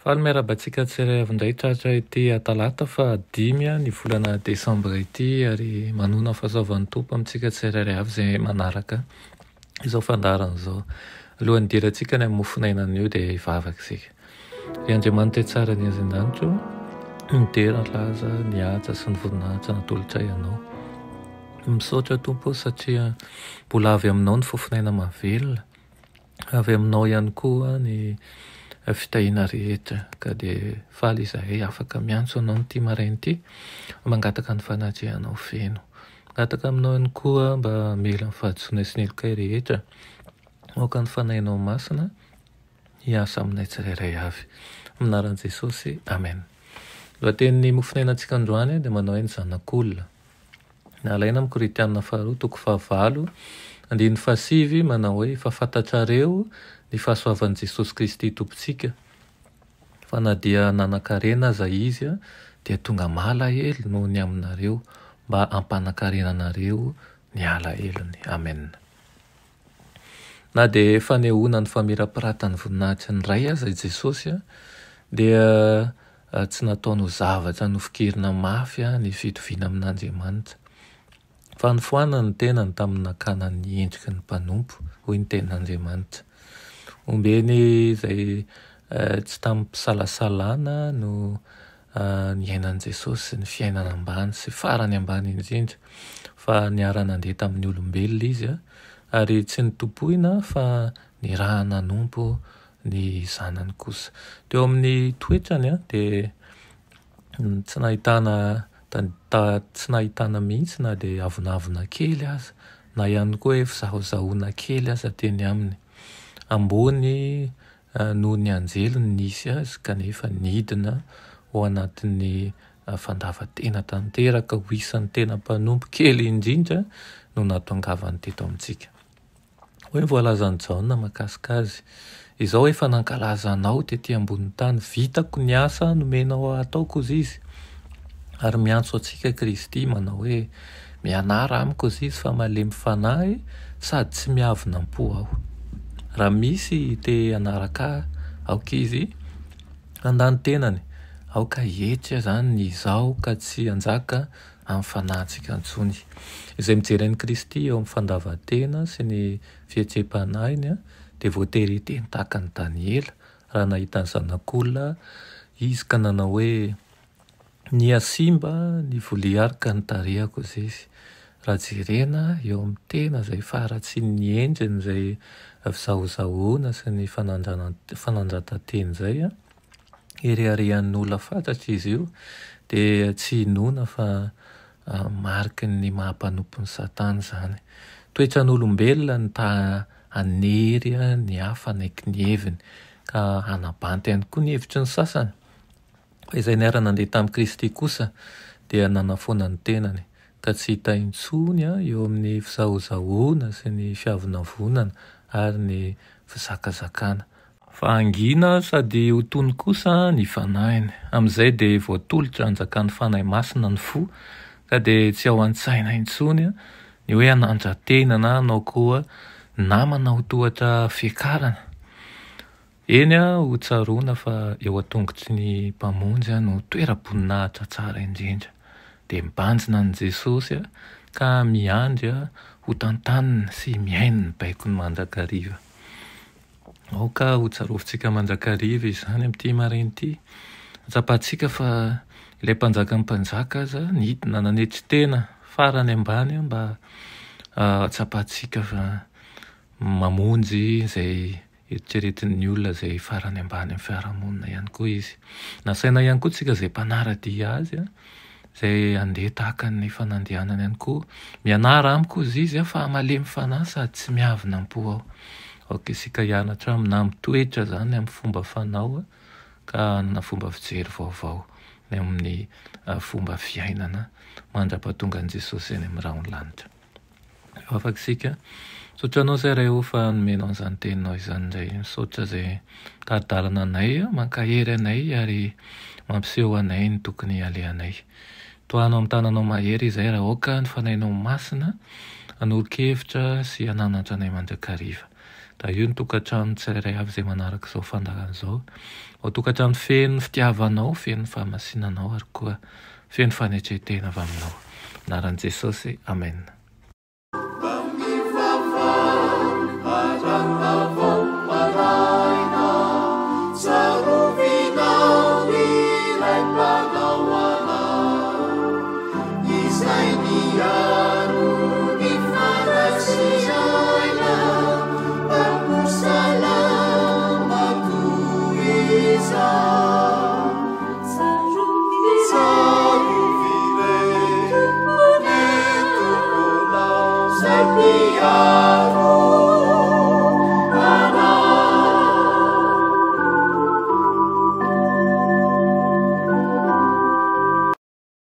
Faly miarabantsika tsirairay avy tratra ity talata fa 5 ny volana desambra ity ary manona fahasoavan'ny tompo amintsika tsirairay avy izay manaraka izao fandarana izao. Alohan'ny dirantsika ny amin'ny mofonainana io dia hivavaka isika. Ry Andriamanitra tsara ny azy-danitro, midera laza ny haja sy ny voninahitra natolotra ianao. Misaotra tompo satria mbola avy aminao ny fofinaina mahavelona, avy aminao ihany koa ny fitahiana rehetra ka dia faly izahay afaka miantso anao n'ity maraina ity, mangataka ny fanatrehanao feno. Mangataka aminao ihany koa mba mela ny fahadisoana sy ny elokay rehetra, aoka ny fanahinao masina hiasa aminay tsirairay avy. Aminaran'i Jesosy, amen. Lohatenin'ny mofinainantsika androany dia manao hoe ny zanak'olona. Nalaina amin'ny Koritianina faharoa toko 9, andiny 7 manao hoe fa fantatrareo ny fahasoavan'i Jesosy Kristy tompontsika, fa na dia nanan-karena aza izy dia tonga malahelo noho ny aminareo mba hampanan-karena anareo ny alahelony. Amen. Na dia fanehoana ny famirapiratany voninahitra ny ray aza i Jesosy dia tsy nataony ho zavatra nofikirina mafy ny fitoviana amin'Andriamanitra, fa nifohana ny tenany tamin'ny nakana ny endriky ny mpanompo, hoy ny tenin'Andriamanitra. Ombeny izay tsy tamin'ny mpisalasalana no niainan'i Jesosy ny fiainana ambany sy farany ambany indrindra, fa niara nandeha tamin'ny olombelona izy ary tsy nitopoina fa ny raha nanompo ny zanany kosa. Teo amin'ny toetrany dia tsy nahitana mihitsy na dia avonavona kely aza na ihany koa hoe fizahozahoana kely aza teny aminy. Ambony noho ny anjelony nisy azy kanefa nidina ao anatin'ny fandavan-tena tanteraka ho isan'ny tena mpanompo kely indrindra no natongavany teto amintsika. Hoe voalazan'i Jaona mahakasika azy, izao efa nankalaza anao tetỳ ambony tany, vitako ny asa nomenao ataoko izy izy. Ary miantso antsika Kristy manao hoe mianara amiko izy izy fa malemy fanahy sady tsy miavonam-po aho. Raha misy te anaraka aoka izy andany tenany, aoka hietry zany ny izao ka tsy hanjaka amin'ny fanahintsika intsony. Izay mijery an'i Kristy eo amin'ny fandavan-tena sy ny fihetsepanahiny dia voatery hiteny tahaka ny Daniela raha nahita ny zanak'olona izy ka nanao hoe ny asimba ny voliarika ny tarehako izay izy. Raha jerena eo amin'ny tena izay faratsy ny endriny izay fizahozahoana sy ny fanandratan-teny izay, ereharehan'ny olona fantatry izy io dia tsy inona fa mariky ny mahampanompo ny Satana izany. Toetran'olombelona ny hanery ny hafa naiky ny heviny ka hanabanty ihany koa ny hevitry ny sasany. Fa izay niara nandeha tamin'i Kristy kosa dia nanafoana ny tenany ka tsy hita intsony eo amin'ny fizahozahoana sy ny fiavonavonana ary ny fizakazakana. Fa angina sady ho tony kosa ny fanahiny. Amin'izay dia voatolotra hanjakan'ny fanahy masina ny fo ka dia tsy ao an-tsaina intsony ny hoe hanandra-tena na anao koa namana ho tohatra fiakarana. Eny ho tsaroana fa eo an-tongotry ny mpamonjy no toeram-poninahitra tsara indrindra. Dia mibanjina ny Jesosy ka miandry ho tantanina sy miaina ny baikony mandrakariva. Aoka ho tsarovintsika mandrakariva izany amin'ity maraina ity. Atsapahantsika fa ilay mpanjaka ny mpanjaka aza nidina nanetry tena farany ambany mba atsapahantsika fa mamonjy izay eritreretin'ny olona izay farany ambany amin'ny fiarahamonina ihany koa izy. Nasaina ihany koa tsika izay mpanara-dia azy izay andeha tahaka ny fanandehanany ihany koa. Mianara amiko izy fa malemy fanahy sady tsy miavonam-po aho. Aoka isika hianatra na mitoetra zany amin'ny fomba fanao ka na fomba fijery vaovao ny amin'ny fomba fiainana mandra-pahatonga an'i Jesosy eny amin'ny rahony lanitra. Afaka isika sotranao izay ray fa nomenao an'izany teninao izany indray. Misaotra izay taridarana anay, mankahery anay ary mampiseho anay ny tokony alehanay. toanao amin'ny tananao mahery izay raha oka ny fanahinao masina hanolo-kevitra sy hananatra anay mandrakariva. Da io ny tokantrano tsirairay avy izay manaraka izao fandaharana izao. Ao tokantrano feno fitiavanao, feno fahamasinanao ary koa feno fanetretena avy aminao. Anaran'i Jesosy, amen.